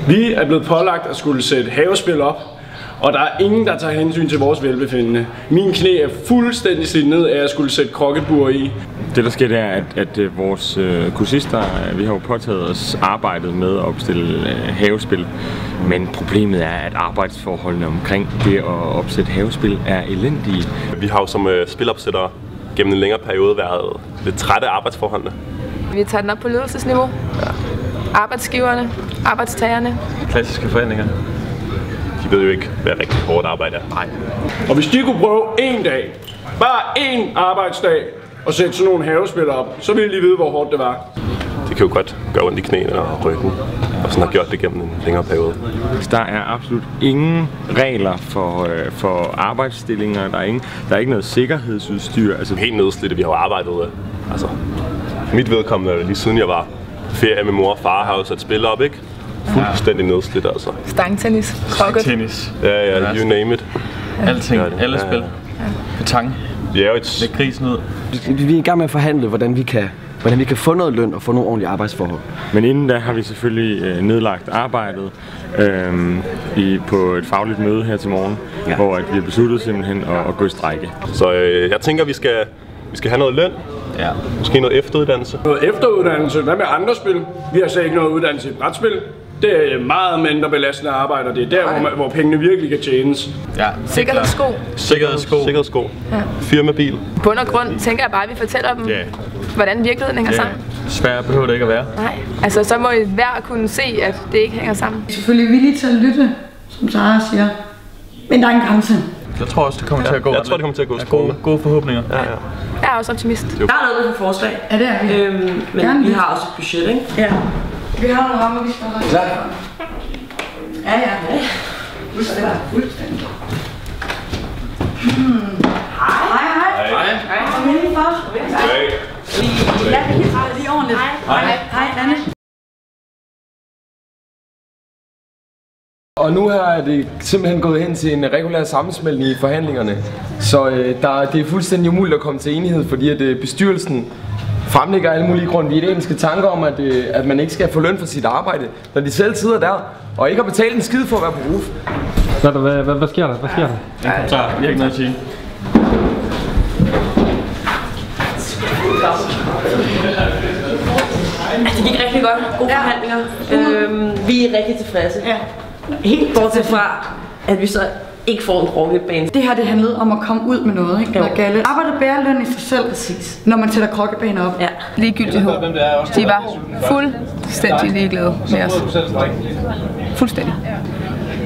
Vi er blevet pålagt at skulle sætte havespil op, og der er ingen, der tager hensyn til vores velbefindende. Mine knæ er fuldstændig slidt ned af at skulle sætte krokketbur i. Det der sker, det er, at vores kursister, vi har jo påtaget os arbejdet med at opstille havespil. Men problemet er, at arbejdsforholdene omkring det at opsætte havespil er elendige. Vi har jo som spilopsættere gennem en længere periode været lidt trætte af arbejdsforholdene. Vi tager den op på ledelsesniveau. Ja. Arbejdsgiverne, arbejdstagerne. Klassiske forhandlinger. De ved jo ikke, hvad rigtig hårdt arbejde er. Nej. Og hvis de kunne prøve en dag, bare én arbejdsdag, og sætte sådan nogle havespil op, så ville de vide, hvor hårdt det var. Det kan jo godt gøre ondt i knæene og ryggen, og sådan har gjort det gennem en længere periode. Der er absolut ingen regler for arbejdsstillinger, der er ikke noget sikkerhedsudstyr. Altså helt nedslidte, vi har jo arbejdet altså mit vedkommende lige siden jeg var ferie med mor og far, har jo sat spil op, ikke? Fuldstændig nedslidt, altså. Stangtennis, krokket. Tennis. Ja, you name it. Alting, alle spil. Petang. Ja, læg krisen ud. Vi er i gang med at forhandle, hvordan vi kan få noget løn og få nogle ordentlige arbejdsforhold. Men inden da har vi selvfølgelig nedlagt arbejdet på et fagligt møde her til morgen, hvor vi har besluttet simpelthen at gå i strejke. Så jeg tænker, vi skal have noget løn. Ja. Måske noget efteruddannelse. Noget efteruddannelse? Hvad med andre spil? Vi har slet ikke noget uddannelse i brætspil. Det er meget mindre belastende arbejde, og det er der, hvor pengene virkelig kan tjenes. Ja. Sikkerhedssko. Ja. Firmabil. På bund og grund tænker jeg bare, at vi fortæller dem, hvordan virkeligheden hænger sammen. Svært behøver det ikke at være. Nej, altså så må I hver kunne se, at det ikke hænger sammen. Jeg er selvfølgelig villig til at lytte, som Sara siger. Men der er en grænse. Jeg tror også, det kommer til at gå. Jeg tror, det kommer til at gå. Gode forhåbninger. Ja. Jeg er også optimist. Der er noget på forslag. Ja, det er vi. Men vi har også et budget, ikke? Ja. Vi har nogle rammer, vi skal holde. Klar? Ja. Fuldstændig. Hej. Kom indenfor. Ja, vi har lige ordentligt. Hej, Anne. Og nu her er det simpelthen gået hen til en regulær sammensmeltning i forhandlingerne. Så det er fuldstændig umuligt at komme til enighed, fordi at bestyrelsen fremlægger alle mulige grundidentiske tanker om, at man ikke skal få løn for sit arbejde, når de selv sidder der og ikke har betalt en skid for at være på RUF. Hvad sker der? Ja, klar. Vi har ikke noget at sige. Det gik rigtig godt. Gode forhandlinger. Vi er rigtig tilfredse. Ja. Helt bortset fra, at vi så ikke får en krokketbane. Det her, det handlede om at komme ud med noget, ikke? Galle. Arbejdet bærer løn i sig selv, præcis, når man sætter krokkebaner op. Ja. Ligegyldighed. De var fuldstændig ligeglade med os. Fuldstændig.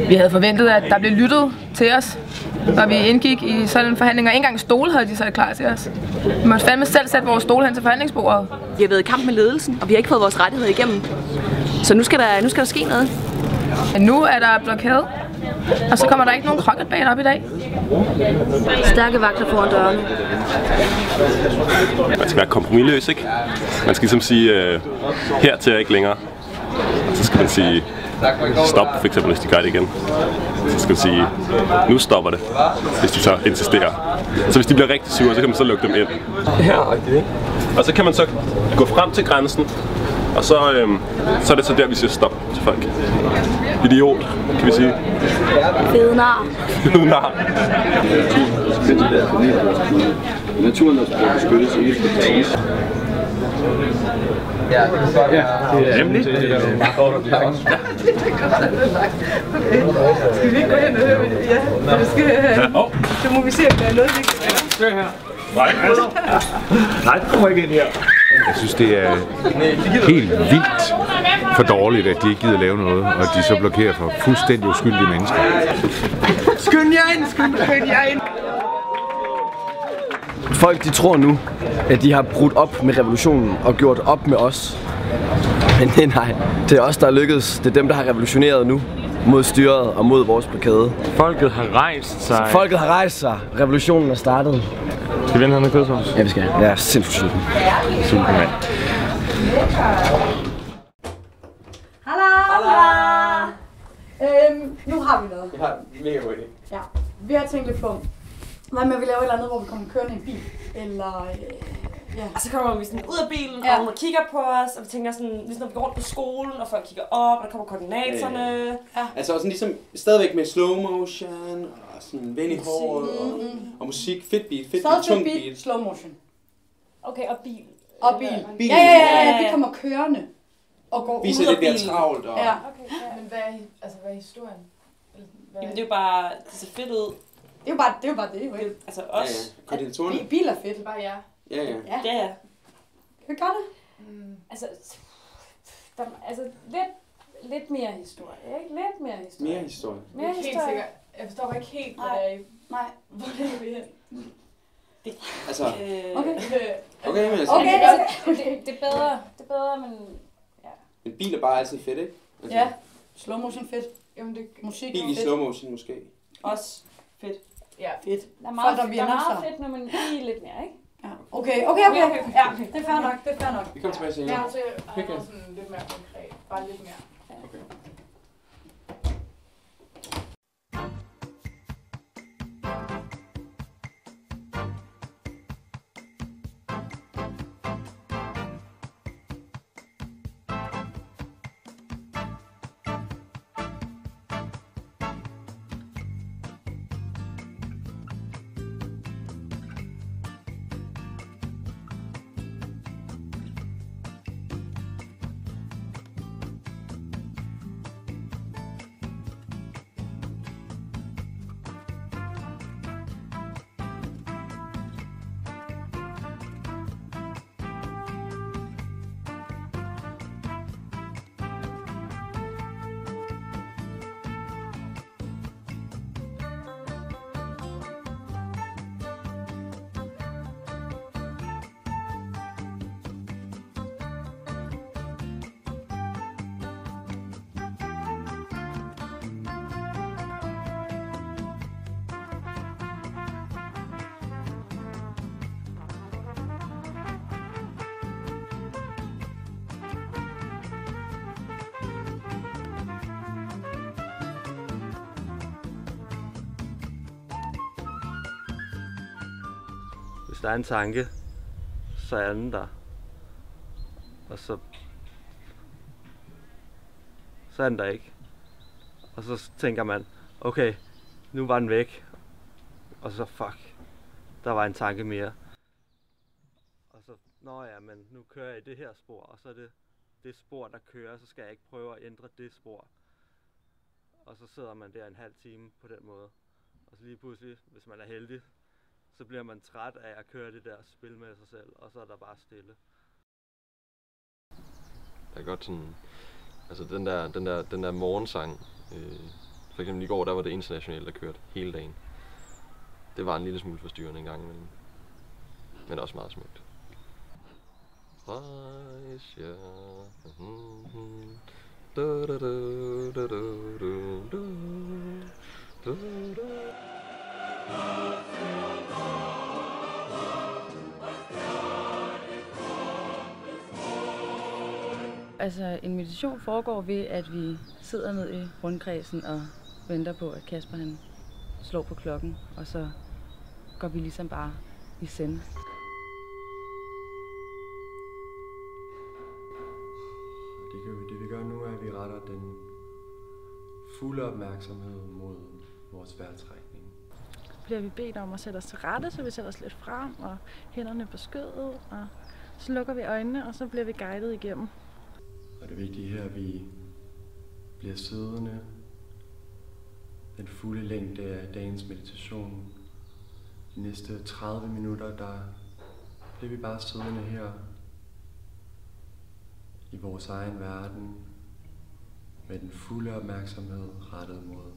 Vi havde forventet, at der blev lyttet til os, når vi indgik i sådan en forhandling. Og ikke engang stole havde de sat klar til os. Vi måtte fandme selv sætte vores stole hen til forhandlingsbordet. Vi har været i kamp med ledelsen, og vi har ikke fået vores rettigheder igennem. Så nu skal der ske noget. Men nu er der blokade, og så kommer der ikke nogen krokketbane op i dag. Stærke vagter foran dørene. Man skal være kompromisløs, ikke? Man skal ligesom sige, hertil er ikke længere. Og så skal man sige, stop, for eksempel, hvis de gør det igen. Så skal man sige, nu stopper det, hvis de så insisterer. Så hvis de bliver rigtig sure, så kan man så lukke dem ind. Ja, rigtigt, ikke? Og så kan man så gå frem til grænsen, og så er det så der, vi siger stop til folk. Idiot, kan vi sige. Fede nar. Fede nar. Naturen skal beskyttes, ikke skal tages. Ja, det kan godt være. Nemlig. Det er meget godt at blive fanget. Skal vi ikke gå hen og høre det? Ja, så må vi se, om der er noget, vi kan gøre. Hør her. Nej, kommer ikke ind her. Jeg synes, det er helt vildt for dårligt, at de ikke gider lave noget, og at de så blokerer for fuldstændig uskyldige mennesker. Skynd jer ind! Folk de tror nu, at de har brudt op med revolutionen og gjort op med os. Men nej, det er os, der er lykkedes. Det er dem, der har revolutioneret nu mod styret og mod vores blokade. Folket har rejst sig. Folket har rejst sig. Revolutionen er startet. Skal vi have noget kødsovs? Ja, vi skal. Jeg er sindssygt sulten. Sulten mand. Hallo! Nu har vi noget. Jeg har en mega god idé. Ja, vi har tænkt lidt på, hvad med at vi laver et eller andet, hvor vi kommer kørende i en bil, eller Og så kommer vi sådan ud af bilen, og hun kigger på os, og vi tænker sådan, ligesom når vi går rundt på skolen, og folk kigger op, og der kommer koordinatorerne. Altså også ligesom, stadigvæk med slow motion, og sådan vind i håret, og musik, fedt beat, tung beat. Slow motion. Okay, og bil. Og bil. Ja, vi kommer kørende. Og går viser ud af lidt mere travlt. Og... Ja. Okay, men hvad er historien? Jamen det er jo bare, det ser fedt ud. Det er jo bare det, jo ikke? Altså os. Koordinatorerne. Bil er fedt. Det er bare jer. Ja. Ja. Kan vi gøre det? Altså, lidt mere historie, ikke? Lidt mere historie. Mere historie. Mere historie. Jeg forstår bare ikke helt, hvad det er i. Nej. Hvor det er vi hen. Altså... Okay, men altså... Det er bedre, men... Ja. Men bil er bare altid fedt, ikke? Altså, ja. Slow motion fedt. Jamen, det... Musik bil i slow motion måske. Også fedt. Ja. Fedt. Der er meget fedt, når man lige lidt mere, ikke? Ja. Okay. Ja, det er fair nok. Vi kommer tilbage senere. Ja, så har jeg sådan lidt mere konkret. Bare lidt mere. Okay. Hvis der er en tanke, så er den der. Og så er den der ikke. Og så tænker man, okay, nu var den væk. Og så fuck, der var en tanke mere. Og så, men nu kører jeg i det her spor, og så er det spor, der kører, så skal jeg ikke prøve at ændre det spor. Og så sidder man der en halv time på den måde. Og så lige pludselig, hvis man er heldig, så bliver man træt af at køre det der spil med sig selv, og så er der bare stille. Jeg kan godt sådan, altså den der morgensang, for eksempel i går, der var det internationalt, der kørte hele dagen. Det var en lille smule forstyrrende en gang imellem, men også meget smukt. Altså, en meditation foregår ved, at vi sidder ned i rundkredsen og venter på, at Kasper han slår på klokken, og så går vi ligesom bare i send. Det vi gør nu, er, at vi retter den fulde opmærksomhed mod vores vejrtrækning. Så bliver vi bedt om at sætte os til rette, så vi sætter os lidt frem og hænderne på skødet, og så lukker vi øjnene, og så bliver vi guidet igennem. Og det vigtige her, at vi bliver siddende den fulde længde af dagens meditation. De næste 30 minutter, der bliver vi bare siddende her i vores egen verden med den fulde opmærksomhed rettet mod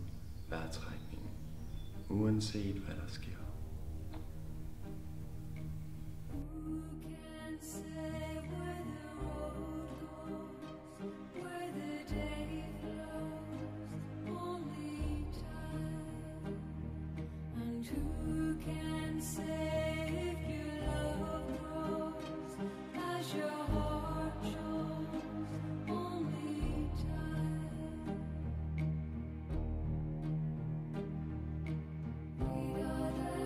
vejrtrækningen, uanset hvad der sker. We are the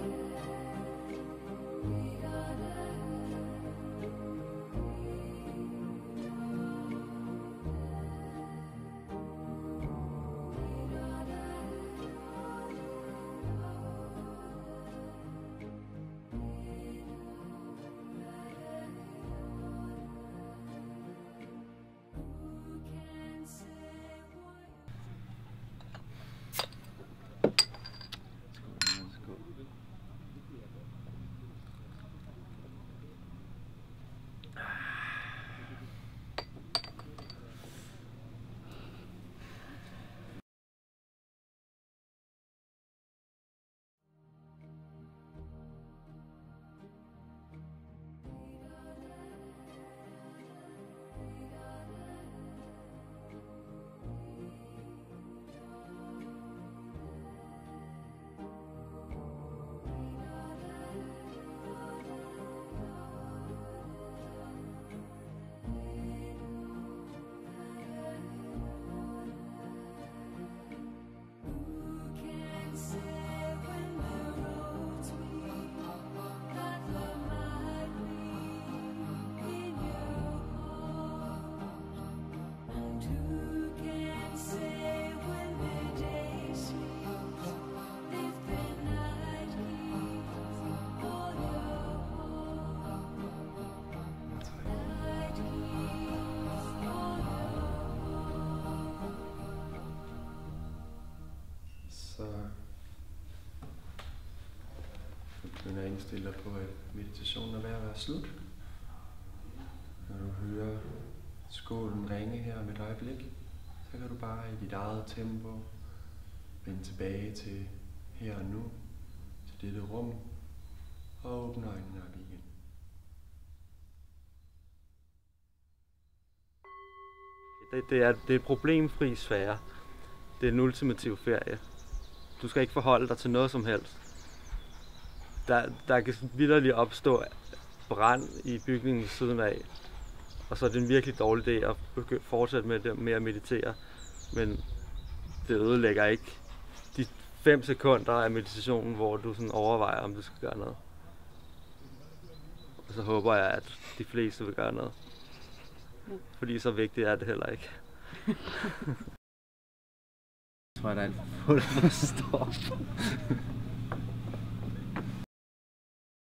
indstil dig på, at meditationen er ved at være slut. Når du hører skålen ringe her med et øjeblik, så kan du bare i dit eget tempo vende tilbage til her og nu, til dette rum, og åbne øjnene op igen. Det er et problemfri sfære. Det er en ultimativ ferie. Du skal ikke forholde dig til noget som helst. Der kan vitterligt opstå brand i bygningen ved siden af. Og så er det en virkelig dårlig idé at fortsætte med at meditere. Men det ødelægger ikke de 5 sekunder af meditationen, hvor du sådan overvejer, om du skal gøre noget. Og så håber jeg, at de fleste vil gøre noget. Fordi så vigtigt er det heller ikke. Jeg tror, der er en fuld forstår.